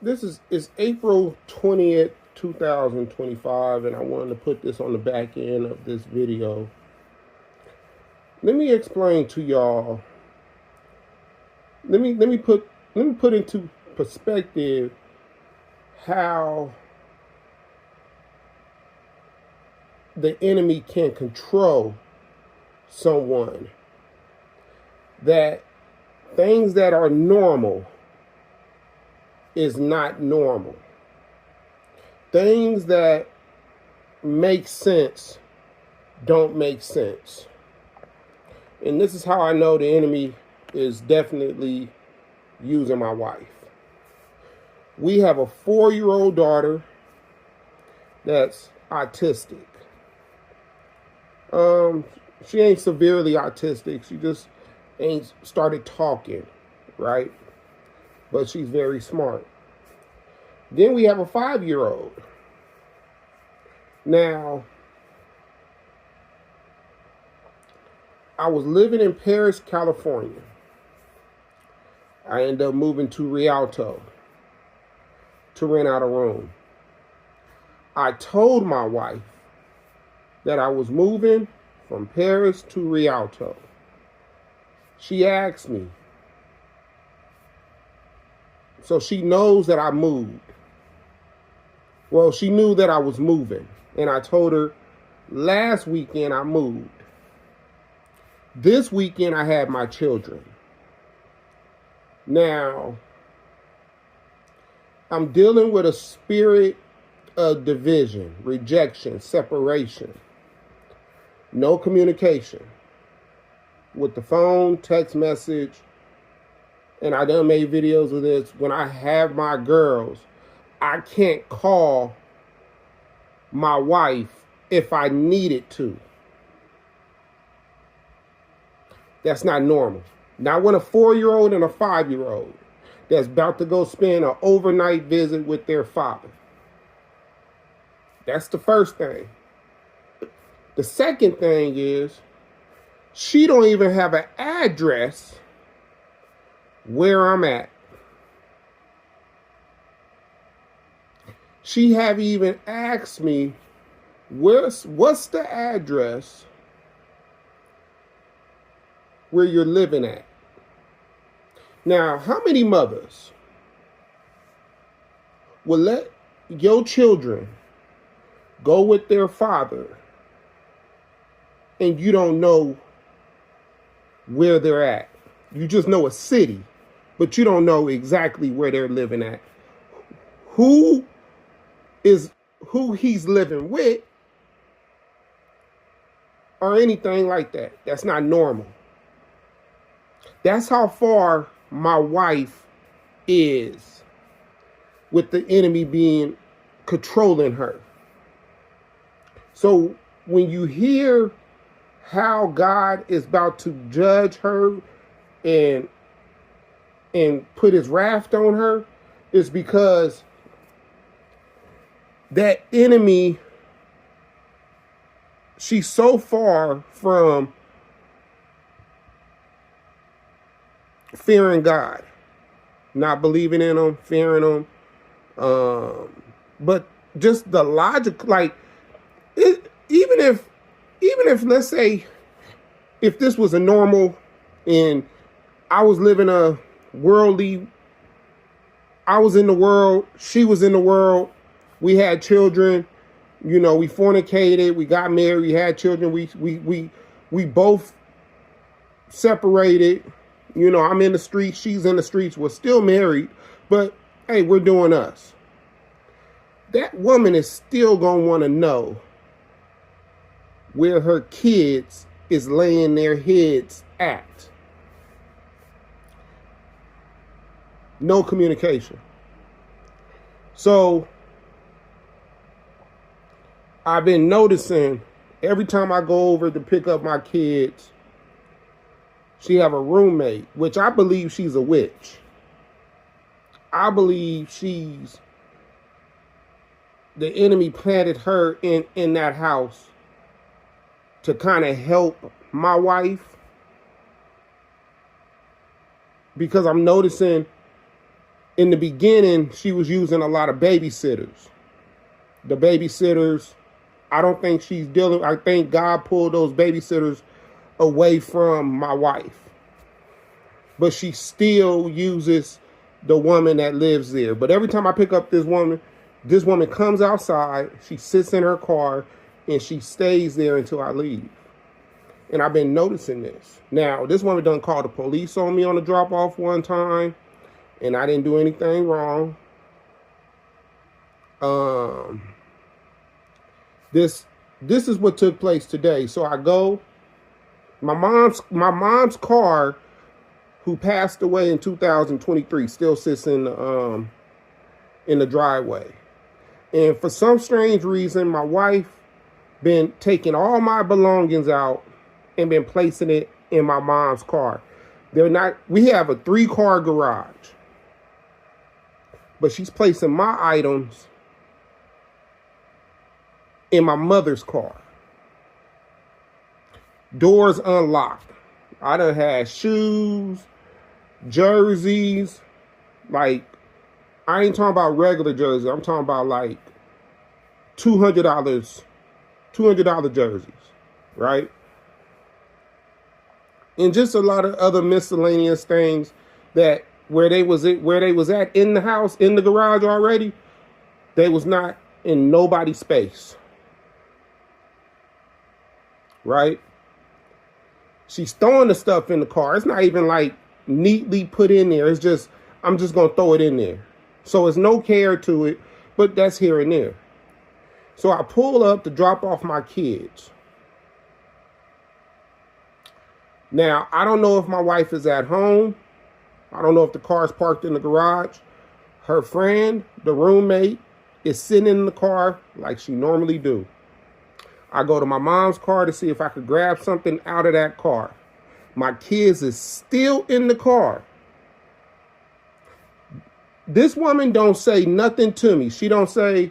It's April 20th, 2025, and I wanted to put this on the back end of this video. Let me explain to y'all. Let me put into perspective how the enemy can control someone. That things that are normal is not normal. Things that make sense don't make sense. And this is how I know the enemy is definitely using my wife. We have a 4-year-old daughter that's autistic. She ain't severely autistic. She just ain't started talking, right? But she's very smart. Then we have a 5-year-old. Now, I was living in Paris, California. I ended up moving to Rialto to rent out a room. I told my wife that I was moving from Paris to Rialto. She asked me, so she knows that I moved. Well, she knew that I was moving, and I told her last weekend I moved. This weekend I had my children. Now, I'm dealing with a spirit of division, rejection, separation, no communication with the phone, text message, and I done made videos of this. When I have my girls, I can't call my wife if I needed to. That's not normal. Not when a 4-year-old and a 5-year-old that's about to go spend an overnight visit with their father. That's the first thing. The second thing is she don't even have an address where I'm at. She haven't even asked me what's the address where you're living at. Now, how many mothers will let your children go with their father and you don't know where they're at? You just know a city, but you don't know exactly where they're living at. Who he's living with or anything like that. That's not normal. That's how far my wife is with the enemy being controlling her. So when you hear how God is about to judge her and put his wrath on her, it's because that enemy, she's so far from fearing God, not believing in him, fearing him, but just the logic, like even if let's say if this was a normal and I was living a worldly, I was in the world, she was in the world, we had children, we fornicated, we got married, we had children, we both separated. I'm in the streets, she's in the streets, we're still married, but hey, we're doing us. That woman is still going to want to know where her kids is laying their heads at. No communication. So I've been noticing every time I go over to pick up my kids, she have a roommate, which I believe she's a witch. I believe the enemy planted her in that house to kind of help my wife, because I'm noticing in the beginning, she was using a lot of babysitters. The babysitters, I don't think she's dealing, I think God pulled those babysitters away from my wife. But she still uses the woman that lives there. But every time I pick up this woman comes outside, she sits in her car, and she stays there until I leave. And I've been noticing this. Now, this woman done called the police on me on the drop-off one time, and I didn't do anything wrong. This is what took place today. So I go, my mom's car, who passed away in 2023, still sits in the driveway. And for some strange reason, my wife been taking all my belongings out and been placing it in my mom's car. We have a 3-car garage, but she's placing my items in my mother's car. Doors unlocked. I done had shoes, jerseys, like, I ain't talking about regular jerseys. I'm talking about like $200 jerseys, right? And just a lot of other miscellaneous things that where they was at in the house, in the garage already, they was not in nobody's space. Right? She's throwing the stuff in the car. It's not even like neatly put in there. It's just, I'm just going to throw it in there. So it's no care to it, but that's here and there. So I pull up to drop off my kids. Now, I don't know if my wife is at home. I don't know if the car's parked in the garage. Her friend, the roommate, is sitting in the car like she normally do. I go to my mom's car to see if I could grab something out of that car. My kids is still in the car. This woman don't say nothing to me. She don't say,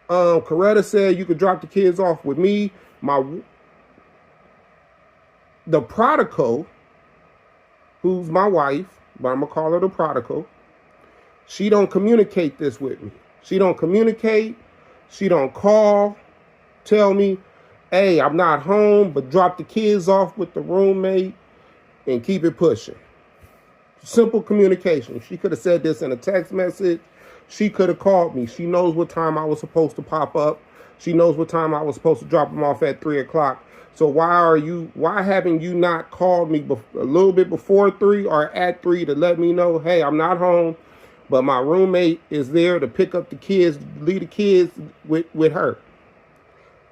Coretta said you could drop the kids off with me. The prodigal, who's my wife, but I'm going to call her the prodigal, she don't communicate this with me. She don't communicate. She don't call, tell me, hey, I'm not home, but drop the kids off with the roommate and keep it pushing. Simple communication. She could have said this in a text message. She could have called me. She knows what time I was supposed to pop up. She knows what time I was supposed to drop them off at 3 o'clock. So why haven't you not called me a little bit before 3 or at 3 to let me know, hey, I'm not home, but my roommate is there to pick up the kids, leave the kids with her.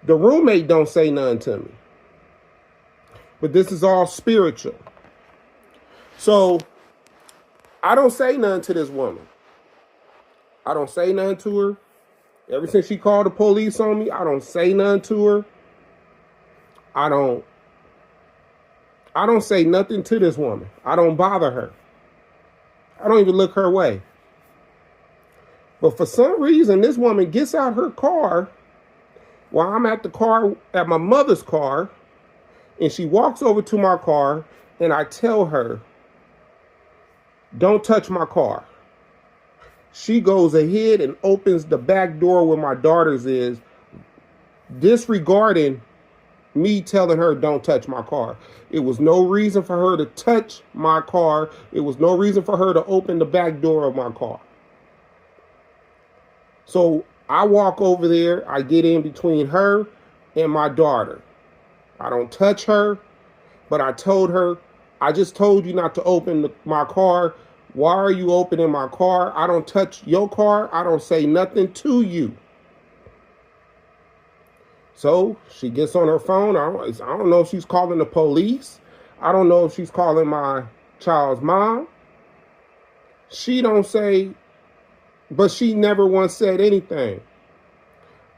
The roommate don't say nothing to me. But this is all spiritual. So I don't say nothing to this woman. I don't say nothing to her. Ever since she called the police on me, I don't say nothing to her. I don't say nothing to this woman. I don't bother her. I don't even look her way. But for some reason, this woman gets out her car while I'm at my mother's car, and she walks over to my car, and I tell her, don't touch my car. She goes ahead and opens the back door where my daughter's is, disregarding me telling her don't touch my car. It was no reason for her to touch my car. It was no reason for her to open the back door of my car. So I walk over there. I get in between her and my daughter. I don't touch her, but I told her, I just told you not to open my car. Why are you opening my car? I don't touch your car. I don't say nothing to you. So she gets on her phone. I don't know if she's calling the police. I don't know if she's calling my child's mom. She don't say, but she never once said anything.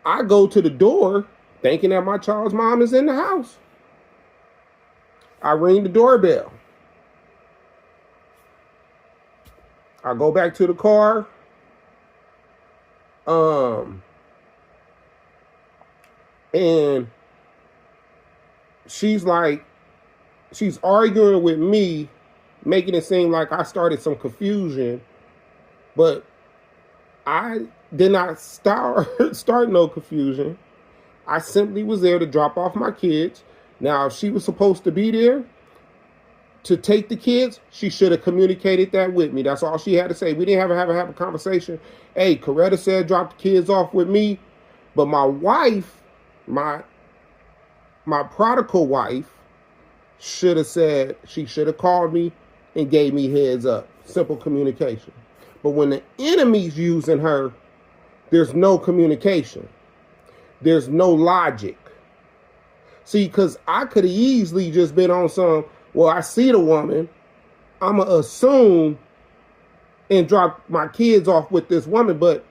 I go to the door thinking that my child's mom is in the house. I ring the doorbell. I go back to the car. And she's arguing with me, making it seem like I started some confusion But I did not start no confusion. I simply was there to drop off my kids. Now, if she was supposed to be there to take the kids, she should have communicated that with me. That's all she had to say. We didn't have a conversation. Hey, Coretta said drop the kids off with me. But my wife, my prodigal wife, should have said, she should have called me and gave me heads up. Simple communication. But when the enemy's using her, there's no communication. There's no logic. See, because I could have easily just been on some, well, I see the woman, I'm going to assume and drop my kids off with this woman. But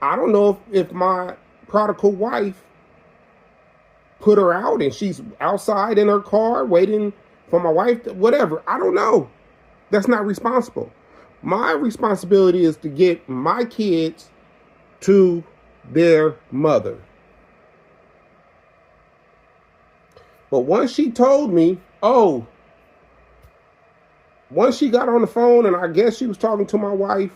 I don't know if my prodigal wife put her out and she's outside in her car waiting for my wife, whatever. I don't know. That's not responsible. My responsibility is to get my kids to their mother. But once she told me, once she got on the phone and I guess she was talking to my wife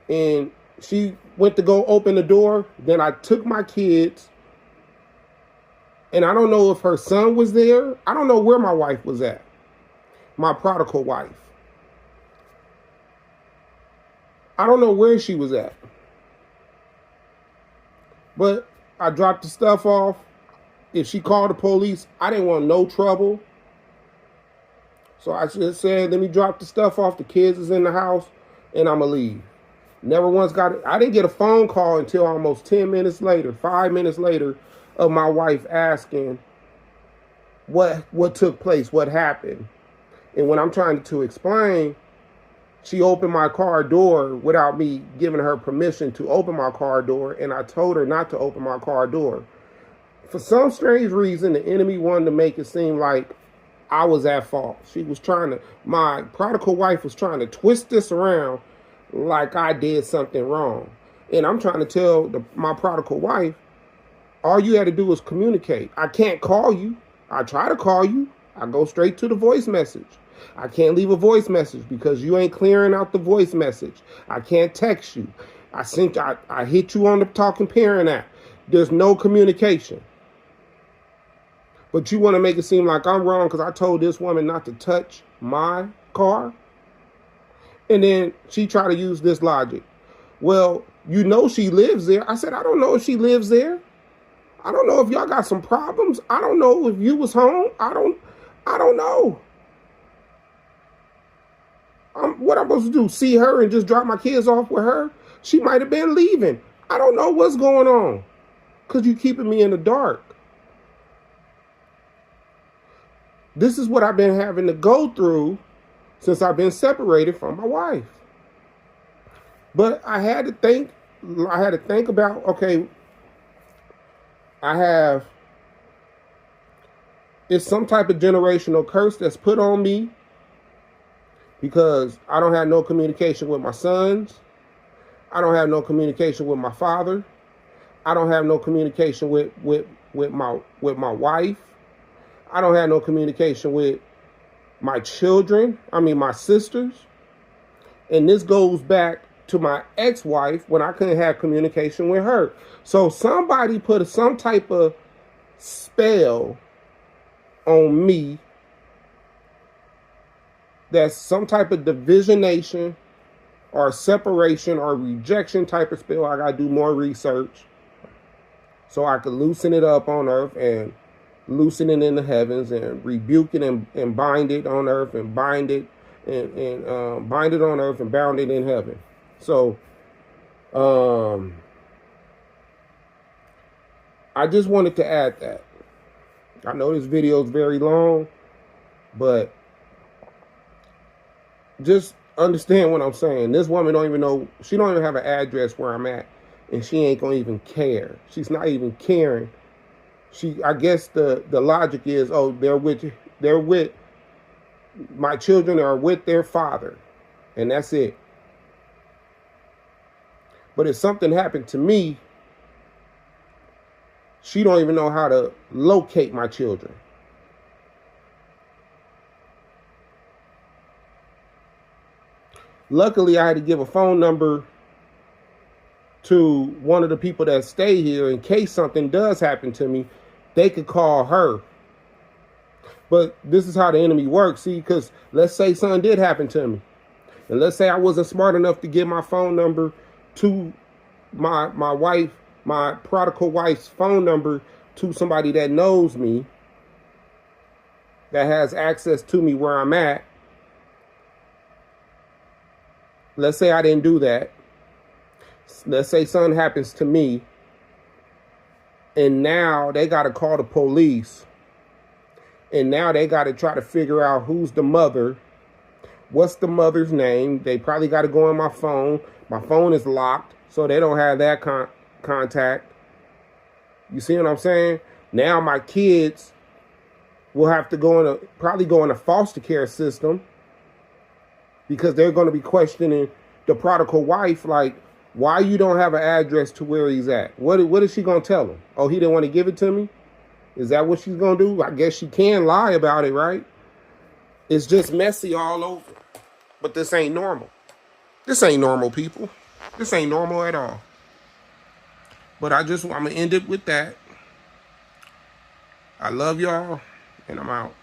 and she went to go open the door, then I took my kids. And I don't know if her son was there. I don't know where my wife was at. My prodigal wife. I don't know where she was at. But I dropped the stuff off. If she called the police, I didn't want no trouble. So I just said, let me drop the stuff off. The kids is in the house and I'm going to leave. Never once got it. I didn't get a phone call until almost 10 minutes later, 5 minutes later, of my wife asking what took place, what happened. And when I'm trying to explain, she opened my car door without me giving her permission to open my car door, and I told her not to open my car door. For some strange reason, the enemy wanted to make it seem like I was at fault. My prodigal wife was trying to twist this around like I did something wrong. And I'm trying to tell my prodigal wife, all you had to do was communicate. I can't call you. I try to call you. I go straight to the voice message. I can't leave a voice message because you ain't clearing out the voice message. I can't text you. I hit you on the talking parent app. There's no communication. But you want to make it seem like I'm wrong because I told this woman not to touch my car? And then she tried to use this logic. Well, you know she lives there. I said, I don't know if she lives there. I don't know if y'all got some problems. I don't know if you was home. I don't know. What I'm supposed to do? See her and just drop my kids off with her? She might have been leaving. I don't know what's going on. Because you keeping me in the dark. This is what I've been having to go through since I've been separated from my wife. But I had to think about, okay, it's some type of generational curse that's put on me because I don't have no communication with my sons. I don't have no communication with my father. I don't have no communication with my wife. I don't have no communication with my children. My sisters. And this goes back to my ex-wife when I couldn't have communication with her. So somebody put some type of spell on me. That's some type of divisionation or separation or rejection type of spell. I got to do more research so I could loosen it up on earth and loosen it in the heavens and rebuke it and bind it on earth and bind it and bind it on earth and bound it in heaven. So I just wanted to add that. I know this video is very long, but just understand what I'm saying. This woman don't even know. She don't even have an address where I'm at, and she ain't gonna even care. She's not even caring. I guess the logic is, they're with my children are with their father, and that's it. But if something happened to me, she don't even know how to locate my children. Luckily, I had to give a phone number to one of the people that stay here in case something does happen to me. They could call her. But this is how the enemy works. See, because let's say something did happen to me. And let's say I wasn't smart enough to give my phone number to my wife, my prodigal wife's phone number to somebody that knows me, that has access to me where I'm at. Let's say I didn't do that. Let's say something happens to me, and now they got to call the police. And now they got to try to figure out who's the mother. What's the mother's name? They probably got to go on my phone. My phone is locked, so they don't have that contact. You see what I'm saying? Now my kids will have to probably go in a foster care system, because they're going to be questioning the prodigal wife, like, why you don't have an address to where he's at? What is she going to tell him? Oh, he didn't want to give it to me? Is that what she's going to do? I guess she can lie about it, right? It's just messy all over. But this ain't normal. This ain't normal, people. This ain't normal at all. But I'm going to end it with that. I love y'all, and I'm out.